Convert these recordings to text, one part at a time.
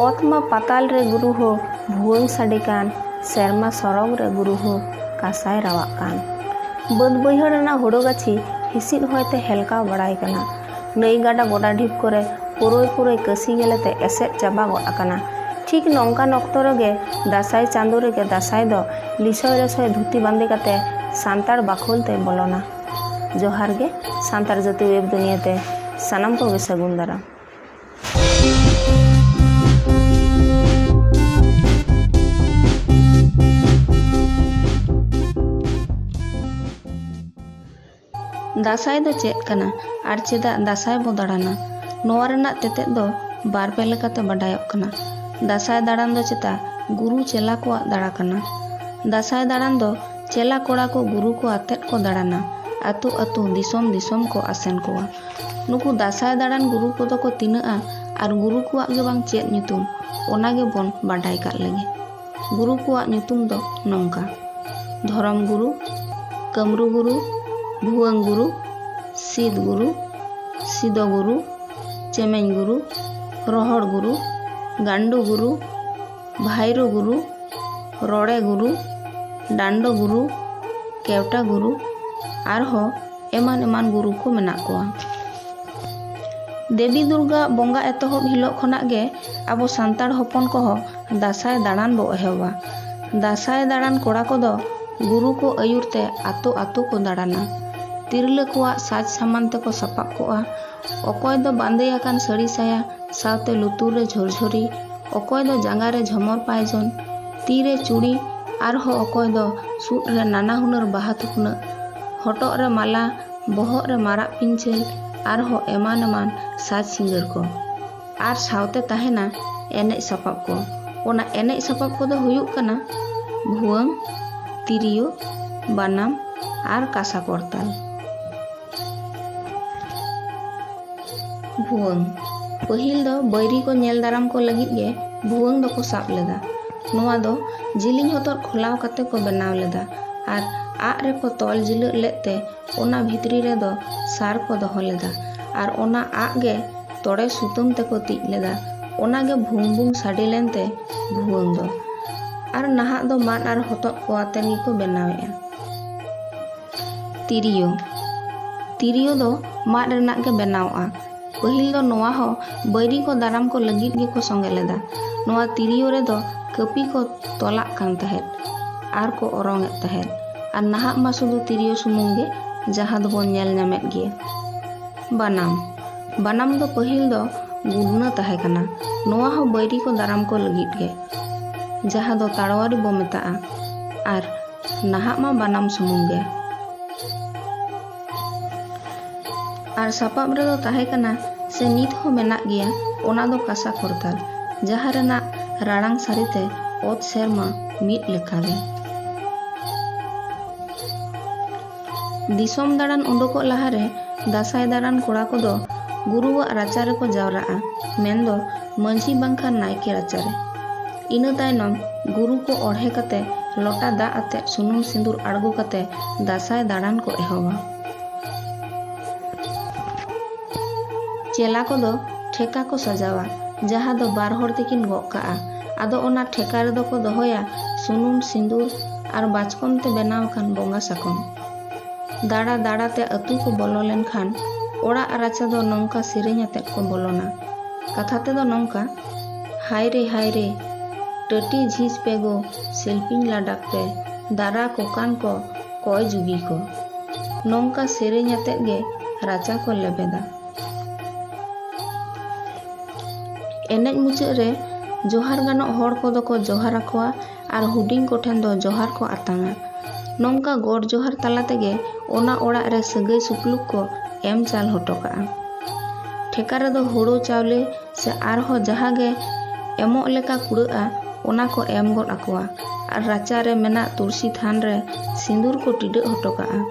ᱚᱛᱢᱟ ᱯᱟᱛᱟᱞ ᱨᱮ ᱜᱩᱨᱩ ᱦᱚ ᱵᱷᱩᱣᱟᱹᱝ ᱥᱟᱰᱮ ᱠᱟᱱ, ᱥᱮᱨᱢᱟ ᱥᱚᱨᱚᱜ ᱨᱮ ᱜᱩᱨᱩ ᱦᱚ ᱠᱟᱸᱥᱟᱭ ᱨᱟᱣᱟᱜ ᱠᱟᱱ। ᱵᱟᱹᱫ ᱵᱟᱹᱭᱦᱟᱹᱲ ᱨᱮᱱᱟᱜ ᱦᱳᱲᱳ ᱜᱟᱹᱪᱷᱤ ᱦᱤᱸᱥᱤᱫ ᱦᱚᱭᱛᱮ ᱦᱮᱞᱠᱟᱣ ᱵᱟᱲᱟᱭ ᱠᱟᱱᱟ। ᱱᱟᱹᱭ ᱜᱟᱰᱟ ᱜᱚᱰᱟ ᱰᱷᱤᱯ ᱠᱚᱨᱮ ᱯᱩᱨᱟᱹᱭ ᱠᱟᱹᱥᱤ ᱜᱮᱞᱮᱛᱮ ᱮᱥᱮᱫ ᱪᱟᱵᱟ ᱜᱚᱫ ᱟᱠᱟᱱᱟ। ᱴᱷᱤᱠ ᱱᱚᱝᱠᱟᱱ ᱚᱠᱛᱚ ᱨᱮᱜᱮ ᱫᱟᱸᱥᱟᱭ ᱪᱟᱸᱫᱳ ᱨᱮᱜᱮ ᱫᱟᱸᱥᱟᱭ ᱫᱚ ᱞᱤᱥᱚᱭ ᱨᱮᱥᱚᱭ ᱫᱷᱩᱛᱤ ᱵᱟᱸᱫᱮ ᱠᱟᱛᱮ ᱥᱟᱱᱛᱟᱲ ᱵᱟᱠᱷᱳᱞ ᱛᱮ ᱵᱚᱞᱚᱱᱟ। ᱡᱚᱦᱟᱨ ᱜᱮ ᱥᱟᱱᱛᱟᱲ ᱡᱟᱹᱛᱤ ᱳᱭᱮᱵ ᱫᱩᱱᱤᱭᱟᱹᱛᱮ ᱥᱟᱱᱟᱢ ᱠᱚᱜᱮ ᱥᱟᱹᱜᱩᱱ ᱫᱟᱨᱟᱢ। दासाई दो चेद कना और चेदा दासाई बो दाड़ाना नोवा रेनाक तेतेद दो बार पे लेकाते बाडायोग कना। दासाई दाड़ान दो चेता गुरु चेला को दाड़ा कना। दासाई दाड़ान दो चेला कोड़ा को गुरु को आतेद को दाड़ाना। आतु आतु दिसोम दिसोम को आसेन कोवा। नुकु दासाई दाड़ान गुरु को दो को तिनाआ और गुरु को आगे बांग चेद ᱧᱩᱛᱩᱢ ओनागे बोन बाडाय काट लेगे। गुरु को ᱧᱩᱛᱩᱢ दो नोंका धरम गुरु, कमरू गुरु, भुवंग गुरु, सीद गुरु, सीदो गुरु, चेमें गुरु, रोहड़ गुरु, गांडू गुरु, भाईरो गुरु, रोड़े गुरु, डांडो गुरु, केवटा गुरु आरहो एमान एमान गुरु को मेना कोआ। देवी दुर्गा बोंगा एतहब हिलोग खनाग गे आबो सान्ताड़ हपन को दासाई दाड़ान बो एहबा। दासाई दाड़ान कोड़ा को दो गुरु को आयुरते आतो आतो को दाड़ाना। तिरला को साज सामान ते को सपाब कोआ। अकय दो बांदे आकान साड़ी साया सावते लुतुर रे झोरझोरी, अकय दो जांगा रे झमर पायजन, तीरे चूड़ी आरहो अकय दो सूट रे नाना हुनर बाहा थुकना, हटोग रे माला, बहग रे माराग पिंचल आरहो एमान एमान साज सिंगर को आर सावते ताहेना एनेज सपाब को। ओना एनेज सपाब को दो हुयुग कना भुवंग, तिरियो, बानाम आर कासा करताल। भुवंग पहिल दो बैरी को नेल दाराम को लगित गे भुवंग दो को साब लेदा। नोआ दो जिलिंग होतर खोलाव कते को बनाव लेदा आर आग रे को तोल जिलक लेते ओना भितरी रे दो सार को दोहो लेदा आर ओना आग गे तोड़े सुतम ते को तिज लेदा। ओना गे भुंग भुंग साडी लेनते भुवंग दो आर नाहा दो मान आर हतोद को आतेन गी को बनावेआ। तिरियो तिरियो दो माद रेनाक गे बनावआ। पहिल दो नोआ हो बैरी को दाराम को लगित गे को संगे लेदा। नोआ तिरियो रे दो कपी को तोलाक कान तहेद आर को ओरंग एद तहेद आर नाहाक मा सुदु तिरियो सुमुंग गे जहां दो बोन नेल नामेद गे। बानाम बानाम दो पहिल दो गुडना तहे कना। नोआ हो बैरी को दाराम को लगित गे जहां दो ताड़वारी बो मेताआ आर नाहाक मा बानाम सुमुंग गे। आर सापाब रे दो तहे कना से नित हो मेना गया ओना दो कासा करताल जहां रेना राड़ांग सारिते ओत सेरमा मिट लेखागे। दिसोम दाड़ान उडोको लाहारे दासाई दाड़ान कोड़ा को दो गुरुआ राचा रे को जावराआ मेनदो मंझी बांखान नायके राचा रे। इना तायनम गुरु को ओढ़े कते लोटा दा आते सुनुम सिंदूर आड़गो कते दासाई दाड़ान को एहबा। चेला को दो ठेका को सजावा जहां दो बार होड़ तेकिन गग काआ। आदो ओना ठेका रे दो को दोहोया सुनुम सिंदूर आर बाचकम ते बेनाव खान बोंगा साकम। दाड़ा दाड़ा ते अतु को बोलो लेन खान ओड़ा राचा दो नौका सेरेñ आतेद को बोलोना। कथा ते दो नौका हाय रे टटी झीज पे गो सेल्फिंग लाडाक पे दारा कोकान को कोय जुगी को नौका सेरेñ आतेद गे राचा को लेबेदा। एनेज मुचाद रे जोहार गानो होड़ को दो को जोहार आकोआ आर हुडिंग को ठेन दो जोहार को आतांगा। नौका गोड़ जोहार ताला तेगे ओना ओड़ा रे सगै सुपलुक को एम चाल हटो काआ। ठेका रे दो हुड़ो चावले से आरहो जहां गे एमोग लेका कुड़ाआ ओना को एम गद आकोआ आर राचा रे मेना तुलसी थान रे सिंदूर को टिडा हटो काआ।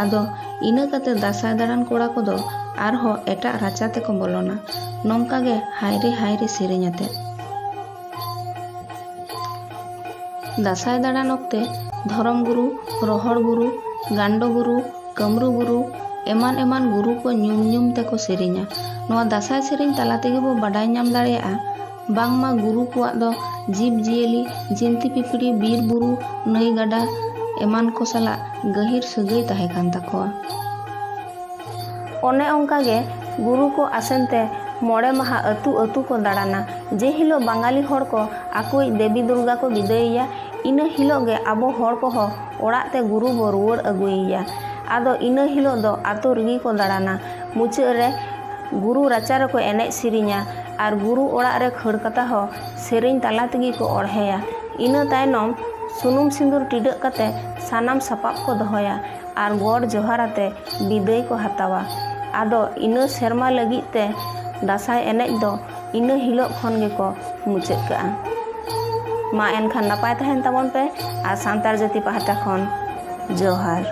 आदो इना कते दासाई दाड़ान कोड़ा को दो आरहो एटा राचा ते को बोलोना नौका गे हाय रे सेरेñ आते। दासाई दाड़ान ओक्ते धरम गुरु, रोहड़ गुरु, गांडो गुरु, कमरू गुरु एमान एमान गुरु को ᱧᱩᱢ ᱧᱩᱢ ते को सेरेñा। नोआ दासाई सेरेñ ताला तेगे बो बाडाय ᱧᱟᱢ दाड़ेयाआ ᱵᱟᱝᱢᱟ ᱜᱩᱨᱩ ᱠᱚᱣᱟᱜ ᱫᱚ ᱡᱤᱵᱽ ᱡᱤᱭᱟᱹᱞᱤ ᱡᱤᱱᱛᱤ ᱯᱤᱯᱲᱤ ᱵᱤᱨ ᱵᱩᱨᱩ ᱱᱟᱹᱭ ᱜᱟᱰᱟ ᱮᱢᱟᱱ ᱠᱚ ᱥᱟᱞᱟᱜ ᱜᱟᱹᱦᱤᱨ ᱥᱟᱹᱜᱟᱹᱭ ᱛᱟᱦᱮᱸ ᱠᱟᱱ ᱛᱟᱠᱚᱣᱟ। ᱚᱱᱮ ᱚᱱᱠᱟᱜᱮ ᱜᱩᱨᱩ ᱠᱚ ᱟᱥᱮᱱᱛᱮ 5 ᱢᱟᱦᱟ ᱟᱹᱛᱩ ᱟᱹᱛᱩ ᱠᱚ ᱫᱟᱬᱟᱱᱟ। ᱡᱮ ᱦᱤᱞᱳᱜ ᱵᱟঙᱟᱞᱤ ᱦᱚᱲ ᱠᱚ ᱟᱠᱚᱭᱤᱡ ᱫᱮᱵী ᱫᱩᱨᱜᱟ ᱠᱚ ᱵᱤᱫᱟᱹᱭᱮᱭᱟ, ᱤᱱᱟᱹ ᱦᱤᱞᱳᱜ ᱜᱮ ᱟᱵᱚ ᱦᱚᱲ ᱠᱚᱦᱚᱸ ᱚᱲᱟᱜ ᱛᱮ ᱜᱩᱨᱩ ᱵᱚ ᱨᱩᱣᱟᱹᱲ ᱟᱹᱜᱩᱭᱮᱭᱟ। ᱟᱫᱚ ᱤᱱᱟᱹ ᱦᱤᱞᱳᱜ ᱫᱚ ᱟᱛᱳ ᱨᱮᱜᱮ ᱠᱚ ᱫᱟᱬᱟᱱᱟ। ᱢᱩᱪᱟᱹᱫ ᱨᱮ ᱜᱩᱨᱩ ᱨᱟᱪᱟ ᱨᱮᱠᱚ ᱮᱱᱮᱡ ᱥᱮᱨᱮᱧᱟ ᱟᱨ ᱜᱩᱨᱩ ᱚᱲᱟᱜ ᱨᱮ ᱠᱷᱟᱹᱲ ᱠᱟᱛᱮ ᱦᱚᱸ ᱥᱮᱨᱮᱧ ᱛᱟᱞᱟ ᱛᱮᱜᱮ ᱠᱚ ᱚᱬᱦᱮᱭᱟ। ᱤᱱᱟᱹ ᱛᱟᱭᱱᱚᱢ ᱥᱩᱱᱩᱢ ᱥᱤᱸᱫᱩᱨ ᱴᱤᱰᱟᱹᱜ ᱠᱟᱛᱮ ᱥᱟᱱᱟᱢ ᱥᱟᱯᱟᱵ ᱠᱚ ᱫᱚᱦᱚᱭᱟ ᱟᱨ ᱜᱚᱰ ᱡᱚᱦᱟᱨ ᱟᱛᱮ ᱵᱤᱫᱟᱹᱭ ᱠᱚ ᱦᱟᱛᱟᱣᱟ। ᱟᱫᱚ ᱤᱱᱟᱹ ᱥᱮᱨᱢᱟ ᱞᱟᱹᱜᱤᱫ ᱛᱮ ᱫᱟᱸᱥᱟᱭ ᱮᱱᱮᱡ ᱫᱚ ᱤᱱᱟᱹ ᱦᱤᱞᱳᱜ ᱠᱷᱚᱱ ᱜᱮᱠᱚ ᱢᱩᱪᱟᱹᱫ ᱠᱟᱜᱼᱟ। ᱢᱟ ᱮᱱᱠᱷᱟᱱ ᱱᱟᱯᱟᱭ ᱛᱟᱦᱮᱱ ᱛᱟᱵᱚᱱ ᱯᱮ ᱟᱨ ᱥᱟᱱᱛᱟᱲ ᱡᱟᱹᱛᱤ ᱯᱟᱦᱴᱟ ᱠᱷᱚᱱ ᱡᱚᱦᱟᱨ।